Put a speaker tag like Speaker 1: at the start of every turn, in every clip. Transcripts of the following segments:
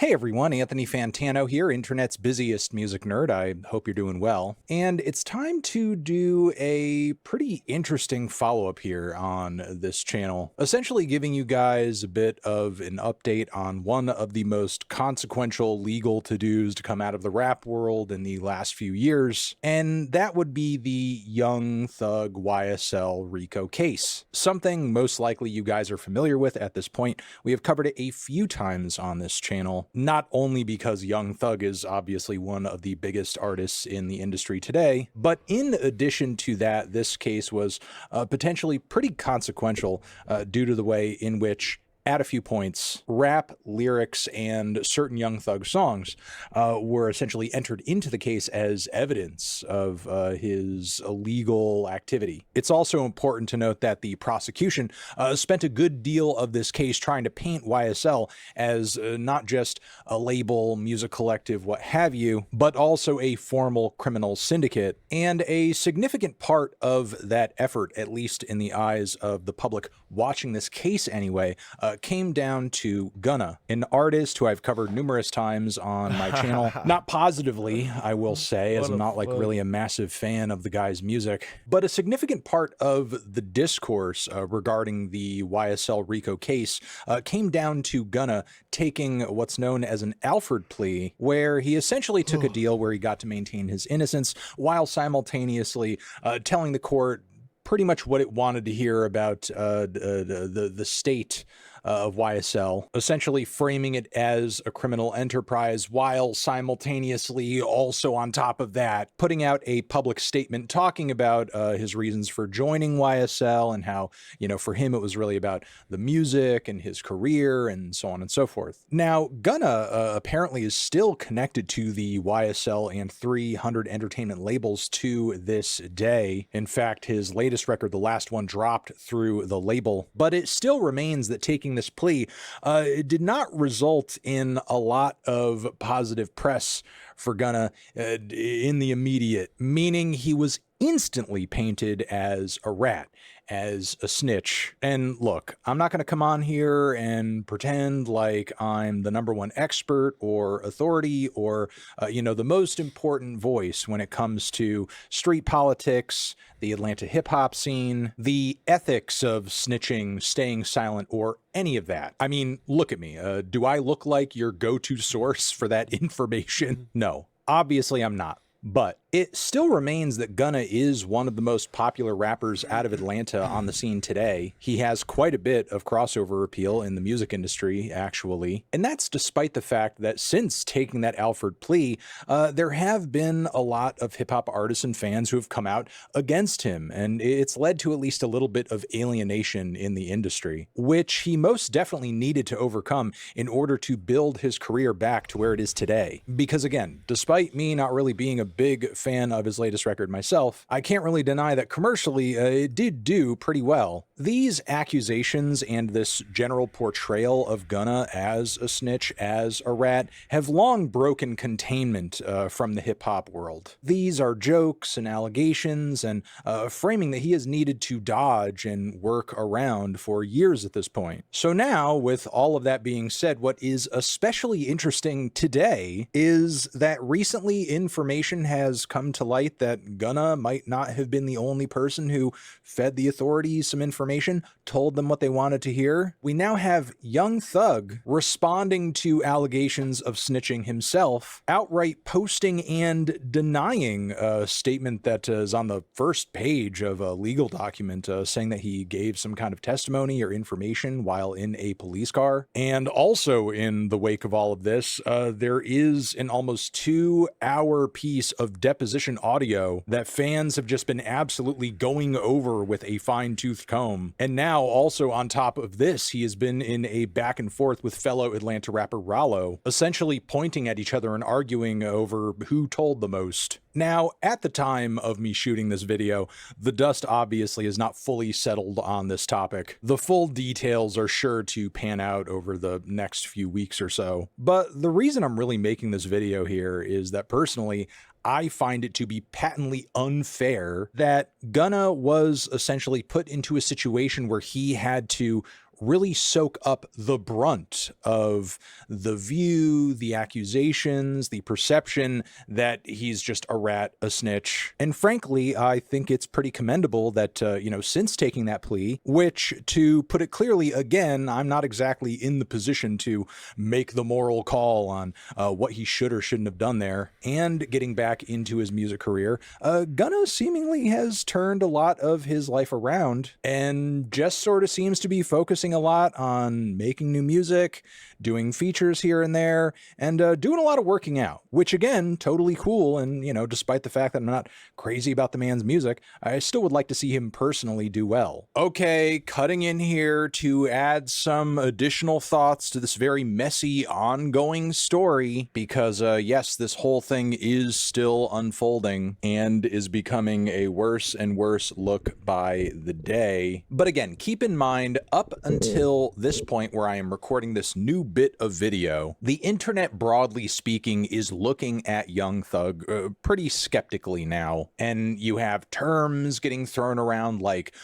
Speaker 1: Hey everyone, Anthony Fantano here, internet's busiest music nerd. I hope you're doing well. And it's time to do a pretty interesting follow-up here on this channel, essentially giving you guys a bit of an update on one of the most consequential legal to-dos to come out of the rap world in the last few years, and that would be the Young Thug YSL RICO case. Something most likely you guys are familiar with at this point. We have covered it a few times on this channel. Not only because Young Thug is obviously one of the biggest artists in the industry today, but in addition to that, this case was potentially pretty consequential due to the way in which, at a few points, rap lyrics and certain Young Thug songs were essentially entered into the case as evidence of his illegal activity. It's also important to note that the prosecution spent a good deal of this case trying to paint YSL as not just a label, music collective, what have you, but also a formal criminal syndicate. And a significant part of that effort, at least in the eyes of the public watching this case anyway, came down to Gunna, an artist who I've covered numerous times on my channel. Not positively, I will say, as I'm not like really a massive fan of the guy's music, but a significant part of the discourse regarding the YSL RICO case came down to Gunna taking what's known as an Alford plea, where he essentially took a deal where he got to maintain his innocence while simultaneously telling the court pretty much what it wanted to hear about the state of YSL, essentially framing it as a criminal enterprise while simultaneously also on top of that putting out a public statement talking about his reasons for joining YSL and how, you know, for him it was really about the music and his career and so on and so forth. Now, Gunna apparently is still connected to the YSL and 300 Entertainment labels to this day. In fact, his latest record, the last one, dropped through the label, but it still remains that taking this plea it did not result in a lot of positive press for Gunna in the immediate, meaning he was instantly painted as a rat, as a snitch. And look, I'm not going to come on here and pretend like I'm the #1 expert or authority or, the most important voice when it comes to street politics, the Atlanta hip hop scene, the ethics of snitching, staying silent, or any of that. I mean, look at me. Do I look like your go-to source for that information? No, obviously I'm not. But it still remains that Gunna is one of the most popular rappers out of Atlanta on the scene today. He has quite a bit of crossover appeal in the music industry, actually. And that's despite the fact that since taking that Alford plea, there have been a lot of hip-hop artists and fans who have come out against him. And it's led to at least a little bit of alienation in the industry, which he most definitely needed to overcome in order to build his career back to where it is today. Because again, despite me not really being a big fan of his latest record myself, I can't really deny that commercially it did do pretty well. These accusations and this general portrayal of Gunna as a snitch, as a rat, have long broken containment from the hip-hop world. These are jokes and allegations and framing that he has needed to dodge and work around for years at this point. So now, with all of that being said, what is especially interesting today is that recently information has come to light that Gunna might not have been the only person who fed the authorities some information, told them what they wanted to hear. We now have Young Thug responding to allegations of snitching himself, outright posting and denying a statement that is on the first page of a legal document saying that he gave some kind of testimony or information while in a police car. And also in the wake of all of this, there is an almost 2-hour piece of deposition audio that fans have just been absolutely going over with a fine-tooth comb. And now, also on top of this, he has been in a back and forth with fellow Atlanta rapper Rollo, essentially pointing at each other and arguing over who told the most. Now, at the time of me shooting this video, the dust obviously is not fully settled on this topic. The full details are sure to pan out over the next few weeks or so. But the reason I'm really making this video here is that personally, I find it to be patently unfair that Gunna was essentially put into a situation where he had to really soak up the brunt of the view, the accusations, the perception that he's just a rat, a snitch. And frankly, I think it's pretty commendable that, since taking that plea, which, to put it clearly, again, I'm not exactly in the position to make the moral call on what he should or shouldn't have done there, and getting back into his music career, Gunna seemingly has turned a lot of his life around and just sort of seems to be focusing a lot on making new music, doing features here and there, and doing a lot of working out, which again, totally cool. And, despite the fact that I'm not crazy about the man's music, I still would like to see him personally do well. Okay, cutting in here to add some additional thoughts to this very messy, ongoing story, because yes, this whole thing is still unfolding and is becoming a worse and worse look by the day. But again, keep in mind, up until this point where I am recording this new bit of video, the internet, broadly speaking, is looking at Young Thug pretty skeptically now. And you have terms getting thrown around like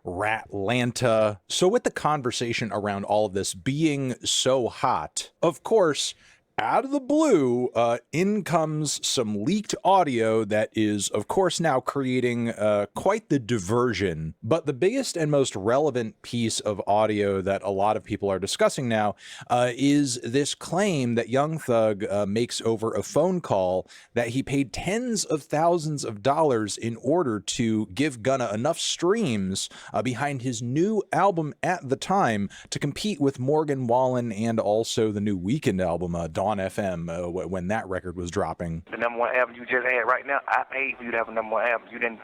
Speaker 1: Ratlanta. So with the conversation around all of this being so hot, of course, out of the blue, in comes some leaked audio that is, of course, now creating quite the diversion. But the biggest and most relevant piece of audio that a lot of people are discussing now is this claim that Young Thug makes over a phone call that he paid tens of thousands of dollars in order to give Gunna enough streams behind his new album at the time to compete with Morgan Wallen and also the new Weeknd album, Dawn FM, when that record was dropping.
Speaker 2: The number one album you just had right now, I paid for you to have a number one album. You didn't,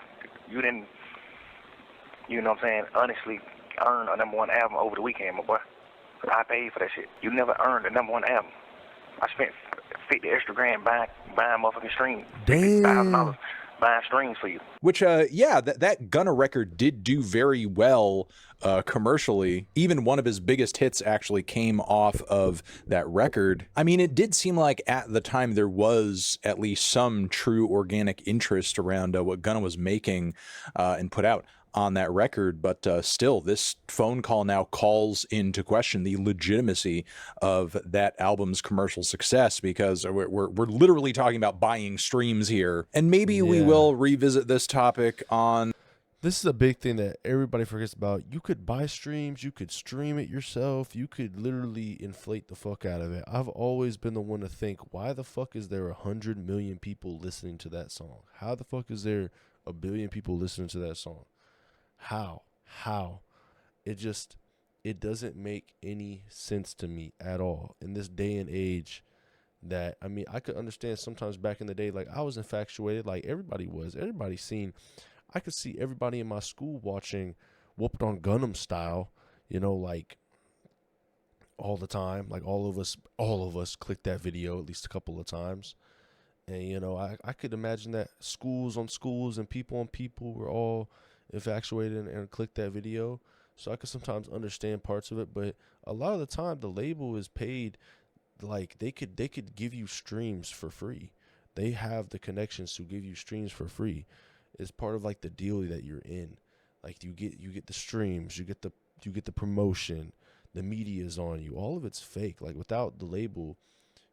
Speaker 2: you know what I'm saying, honestly earn a number one album over the weekend, my boy. I paid for that shit. You never earned a number one album. I spent 50 extra grand buying motherfucking streams.
Speaker 3: Damn.
Speaker 2: $50,000 buying streams for you.
Speaker 1: Which, that Gunna record did do very well commercially. Even one of his biggest hits actually came off of that record. I mean, it did seem like at the time there was at least some true organic interest around what Gunna was making and put out on that record, but still, this phone call now calls into question the legitimacy of that album's commercial success, because we're literally talking about buying streams here. And maybe we will revisit this topic on...
Speaker 3: This is a big thing that everybody forgets about. You could buy streams, you could stream it yourself, you could literally inflate the fuck out of it. I've always been the one to think, why the fuck is there 100 million people listening to that song? How the fuck is there 1 billion people listening to that song? How? It doesn't make any sense to me at all in this day and age. That, I mean, I could understand sometimes back in the day, like I was infatuated, like everybody was. Everybody seen, I could see everybody in my school watching Whooped on Gundam Style, like all the time. Like all of us clicked that video at least a couple of times. And, I could imagine that schools on schools and people on people were all infatuated and clicked that video. So I could sometimes understand parts of it, but a lot of the time the label is paid. Like they could give you streams for free. They have the connections to give you streams for free. It's part of like the deal that you're in. Like you get the streams, you get the promotion, the media is on you. All of it's fake. Like without the label,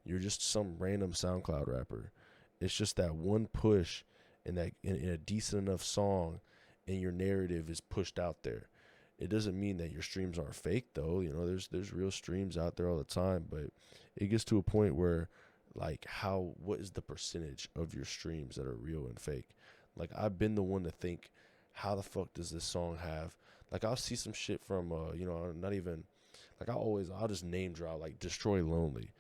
Speaker 3: you're just some random SoundCloud rapper. It's just that one push in a decent enough song, and your narrative is pushed out there. It doesn't mean that your streams aren't fake, though. There's real streams out there all the time, but it gets to a point where, like, what is the percentage of your streams that are real and fake? Like, I've been the one to think, how the fuck does this song have? Like, I'll see some shit from, not even, like, I'll just name drop, like, Destroy Lonely.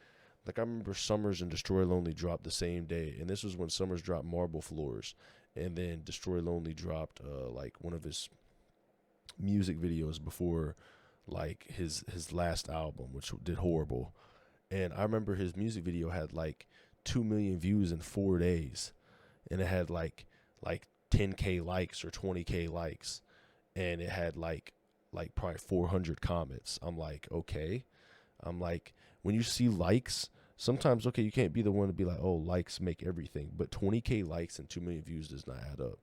Speaker 3: Like, I remember Summers and Destroy Lonely dropped the same day, and this was when Summers dropped Marble Floors, and then Destroy Lonely dropped, like, one of his music videos before, like, his last album, which did horrible. And I remember his music video had, like, 2 million views in 4 days, and it had, like 10K likes or 20K likes, and it had, like probably 400 comments. I'm like, okay. I'm like, when you see likes, sometimes, okay, you can't be the one to be like, oh, likes make everything. But 20K likes and 2 million views does not add up.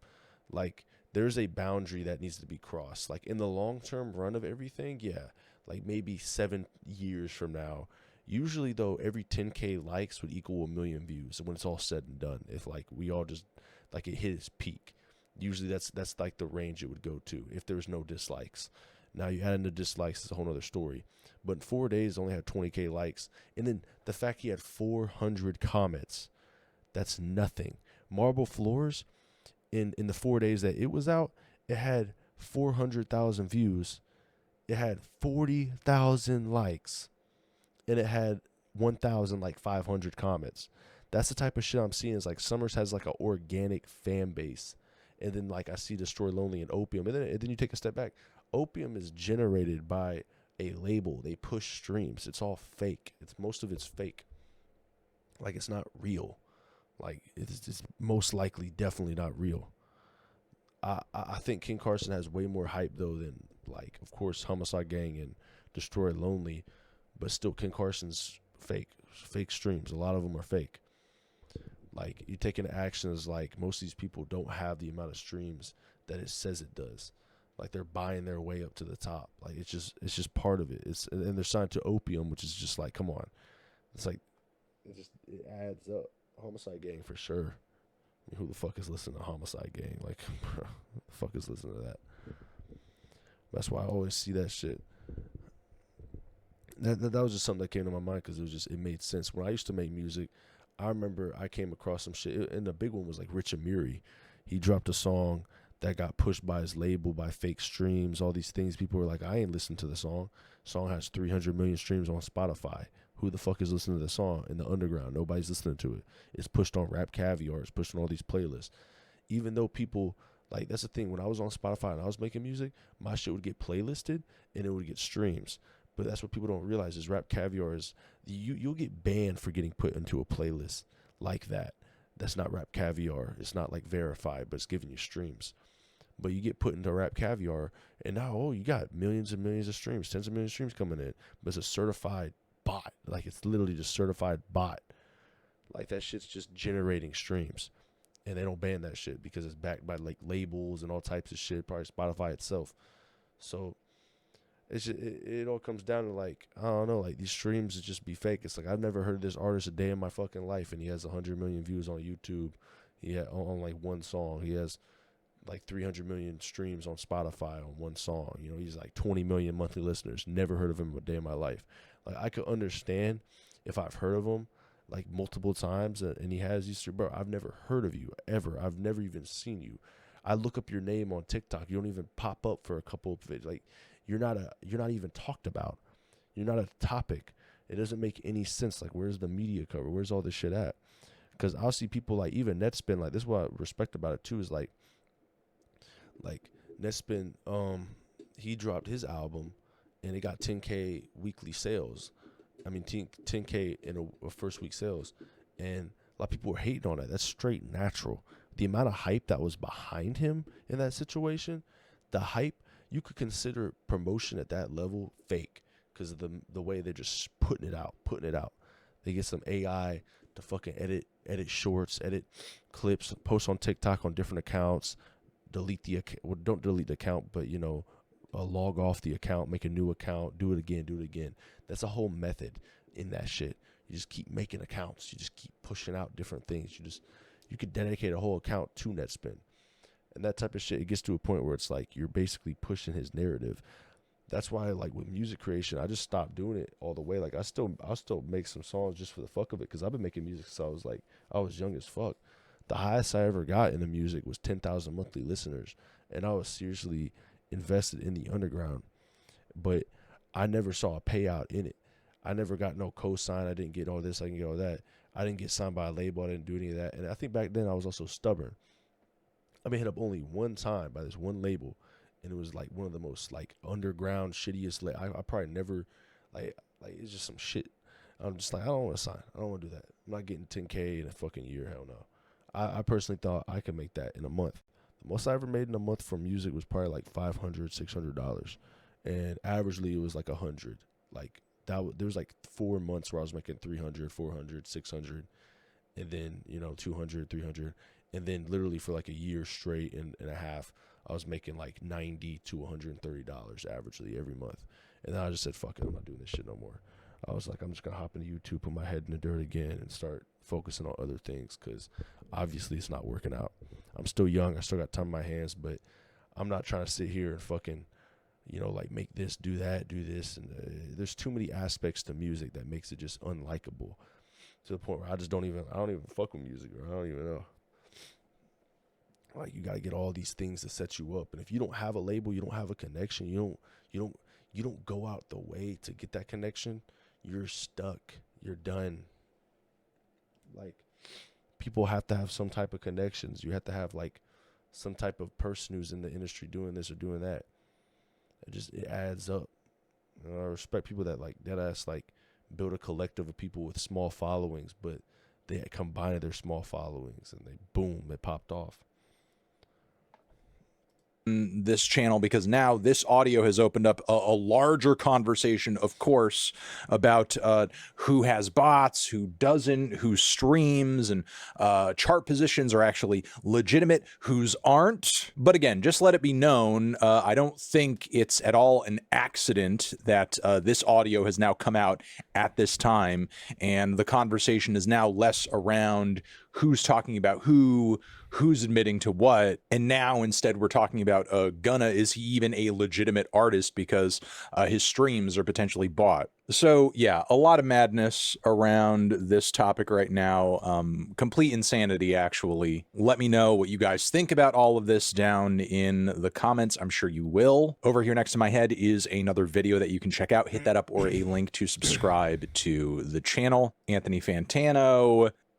Speaker 3: Like, there's a boundary that needs to be crossed. Like in the long term run of everything, yeah, like maybe 7 years from now. Usually though, every 10K likes would equal 1 million views when it's all said and done. If like we all just like it hit its peak, usually that's like the range it would go to if there's no dislikes. Now you add in the dislikes, it's a whole other story. But in 4 days, it only had 20K likes, and then the fact he had 400 comments, that's nothing. Marble Floors, in the 4 days that it was out, it had 400,000 views, it had 40,000 likes, and it had 1,500 comments. That's the type of shit I'm seeing. Is like Summers has like an organic fan base, and then like I see Destroy Lonely and Opium, and then you take a step back. Opium is generated by a label. They push streams. It's all fake. Most of it's fake. Like it's not real. Like it's most likely definitely not real. I think King Carson has way more hype though than like of course Homicide Gang and Destroy Lonely, but still King Carson's fake streams. A lot of them are fake. Like you taking actions like most of these people don't have the amount of streams that it says it does. Like they're buying their way up to the top. Like it's just part of it. And they're signed to Opium, which is just like, come on. It's like it adds up. Homicide Gang for sure. I mean, who the fuck is listening to Homicide Gang? Like, bro, who the fuck is listening to that? That's why I always see that shit. That was just something that came to my mind because it made sense. When I used to make music, I remember I came across some shit, and the big one was like Rich Amiri. He dropped a song that got pushed by his label, by fake streams, all these things. People were like, I ain't listening to the song. Song has 300 million streams on Spotify. Who the fuck is listening to the song in the underground? Nobody's listening to it. It's pushed on Rap Caviar. It's pushed on all these playlists. Even though people, like, that's the thing. When I was on Spotify and I was making music, my shit would get playlisted and it would get streams. But that's what people don't realize is Rap Caviar is, you'll get banned for getting put into a playlist like that. That's not Rap Caviar. It's not like verified, but it's giving you streams. But you get put into Rap Caviar, and now, you got millions and millions of streams, tens of millions of streams coming in. But it's a certified bot. Like, it's literally just certified bot. Like, that shit's just generating streams. And they don't ban that shit because it's backed by, like, labels and all types of shit, probably Spotify itself. So, it's just, it all comes down to, like, I don't know, like, these streams would just be fake. It's like, I've never heard of this artist a day in my fucking life, and he has 100 million views on YouTube. He had on like, one song. He has like 300 million streams on Spotify on one song. You know, he's like 20 million monthly listeners. Never heard of him a day in my life. Like, I could understand if I've heard of him like multiple times and he has these, bro, I've never heard of you ever. I've never even seen you. I look up your name on TikTok. You don't even pop up for a couple of videos. Like, you're not even talked about. You're not a topic. It doesn't make any sense. Like, where's the media cover? Where's all this shit at? Because I'll see people like even Netspin, like, this is what I respect about it too, is like Netspin, he dropped his album and it got 10K weekly sales. I mean, 10K in a first week sales. And a lot of people were hating on that. That's straight natural. The amount of hype that was behind him in that situation, the hype, you could consider promotion at that level fake because of the way they're just putting it out. They get some AI to fucking edit shorts, edit clips, post on TikTok on different accounts, delete the account. Well, don't delete the account, but, log off the account, make a new account, do it again. That's a whole method in that shit. You just keep making accounts. You just keep pushing out different things. You could dedicate a whole account to Netspin. And that type of shit, it gets to a point where it's like you're basically pushing his narrative. That's why, like, with music creation, I just stopped doing it all the way. Like, I'll still make some songs just for the fuck of it, because I've been making music since I was young as fuck. The highest I ever got in the music was 10,000 monthly listeners, and I was seriously invested in the underground. But I never saw a payout in it. I never got no cosign. I didn't get all this. I didn't get all that. I didn't get signed by a label. I didn't do any of that. And I think back then I was also stubborn. I've been hit up only one time by this one label, and it was like one of the most like underground shittiest. I probably never like it's just some shit. I'm just like, I don't want to sign. I don't want to do that. I'm not getting 10K in a fucking year. Hell no. I personally thought I could make that in a month. The most I ever made in a month from music was probably like $500, $600, and averagely it was like 100. Like that, there was like 4 months where I was making 300, 400, 600, and then 200, 300, and then literally for like a year straight and a half, I was making like $90 to $130 averagely every month. And then I just said, fuck it, I'm not doing this shit no more. I was like, I'm just going to hop into YouTube, put my head in the dirt again, and start focusing on other things, because obviously it's not working out. I'm still young. I still got time in my hands, but I'm not trying to sit here and fucking, you know, like make this, do that, do this. And there's too many aspects to music that makes it just unlikable, to the point where I don't even fuck with music, or I don't even know. Like, you got to get all these things to set you up. And if you don't have a label, you don't have a connection, you don't go out the way to get that connection, you're stuck. You're done. Like, people have to have some type of connections. You have to have like some type of person who's in the industry doing this or doing that. It adds up. You know, I respect people that like dead ass like build a collective of people with small followings, but they combined their small followings and they boom, it popped off.
Speaker 1: This channel, because now this audio has opened up a larger conversation, of course, about who has bots, who doesn't, who streams, and chart positions are actually legitimate, whose aren't. But again, just let it be known, I don't think it's at all an accident that this audio has now come out at this time, and the conversation is now less around who's talking about who's admitting to what, and now instead we're talking about Gunna, is he even a legitimate artist, because his streams are potentially bought. So yeah, a lot of madness around this topic right now. Complete insanity, actually. Let me know what you guys think about all of this down in the comments. I'm sure you will. Over here next to my head is another video that you can check out. Hit that up, or a link to subscribe to the channel. Anthony Fantano